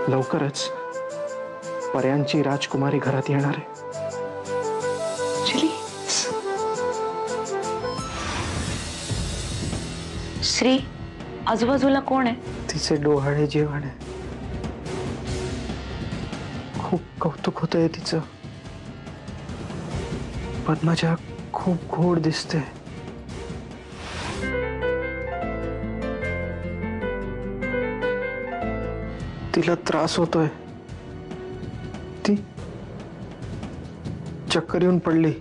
लवकरच पर्यांची राजकुमारी घरात येणार आहे. श्री, आजूबाजूला कोण आहे? तिचे डोहाळे जेवण आहे. खूप कौतुक होतंय तिचं. पद्मजा खूप गोड दिसते. तिला त्रास होतोय. ती चक्कर येऊन पडली.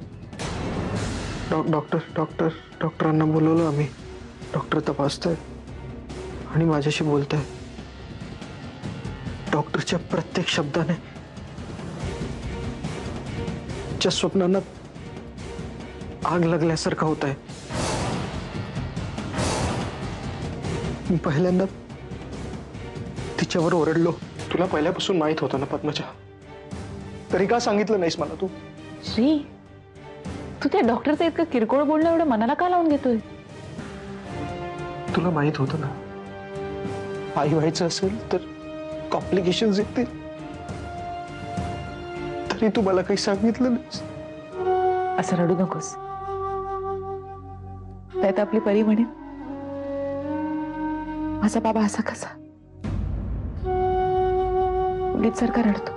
डॉक्टरांना बोलवलं आम्ही. डॉक्टर तपासताय आणि माझ्याशी बोलताय. डॉक्टरच्या प्रत्येक शब्दाने च्या स्वप्नांना आग लागल्यासारखं होत आहे. मी पहिल्यांदा तिच्यावर ओरडलो. तुला पहिल्यापासून माहित होतं ना पद्मजा, तरी का सांगितलं नाहीस मला तू? श्री, तू त्या डॉक्टरचं इतकं किरकोळ बोलणं एवढं मनाला का लावून घेतोय? तुला माहित होतं ना, आई व्हायचं असेल तर कॉम्प्लिकेशन्स येतील, तरी तू मला काही सांगितलं नाहीस. असं रडू नकोस. त्यात आपली परी म्हणे, माझा बाबा असा कसा गीत सारखा रडतो.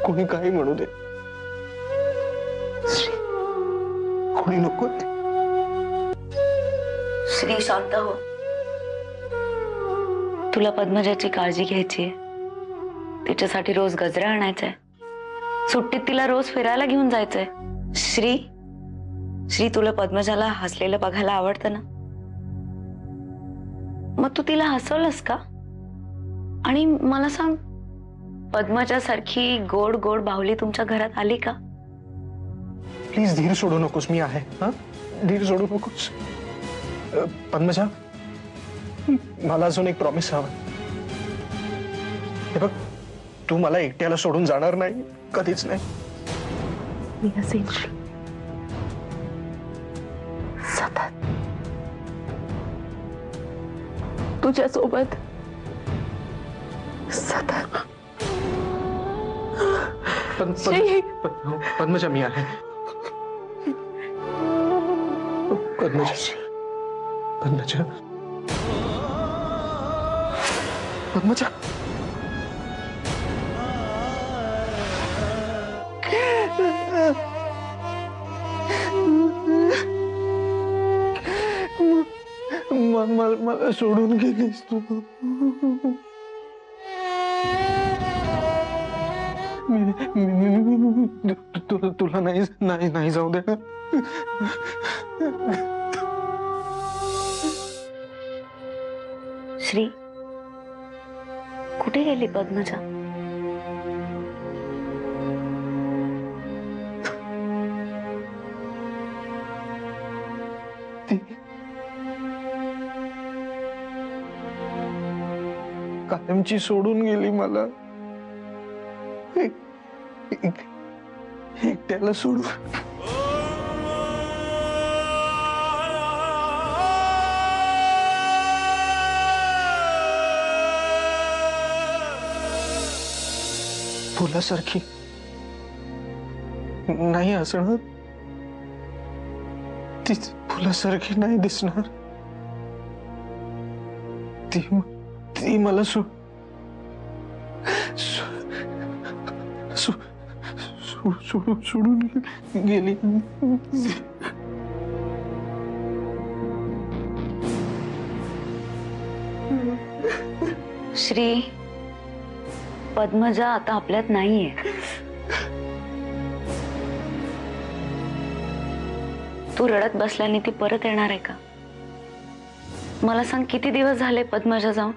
कोणी काही म्हणू दे, कोणी नको. श्री, शांत हो. तुला पद्मजाची काळजी घ्यायची आहे. तिच्यासाठी रोज गजरा आणायचाय. सुट्टीत तिला रोज फिरायला घेऊन जायचंय. श्री, तुला पद्मजाला हसलेलं बघायला आवडतं ना? मग तू तिला हसवलंस का? आणि मला सांग, पद्मजा सारखी गोड गोड बाहुली तुमच्या घरात आली का? प्लीज धीर सोडू नकोस. मी आहे. हा, धीर सोडू नकोस. पद्मजा, मला अजून एक प्रॉमिस हवं. हे बघ, तू मला एकट्याला सोडून जाणार नाही, कधीच नाही. मी असेल सतत तुझ्या सोबत. सतत. पद्मजा, मी आहे. पद्मजा, पद्मजा, पद्मजा. मला सोडून गेलीस तू. तुला नाही जाऊ दे. श्री, कुठे गेली पद्मजा? कायमची सोडून गेली मला. एकट्याला सोडून. फुलासारखी नाही असणार. ती फुलासारखी नाही दिसणार. ती मला सोडून गेली. श्री, पद्मजा आता आपल्यात नाहीये. तू रडत बसल्याने ती परत येणार आहे का? मला सांग, किती दिवस झाले पद्मजा जाऊन?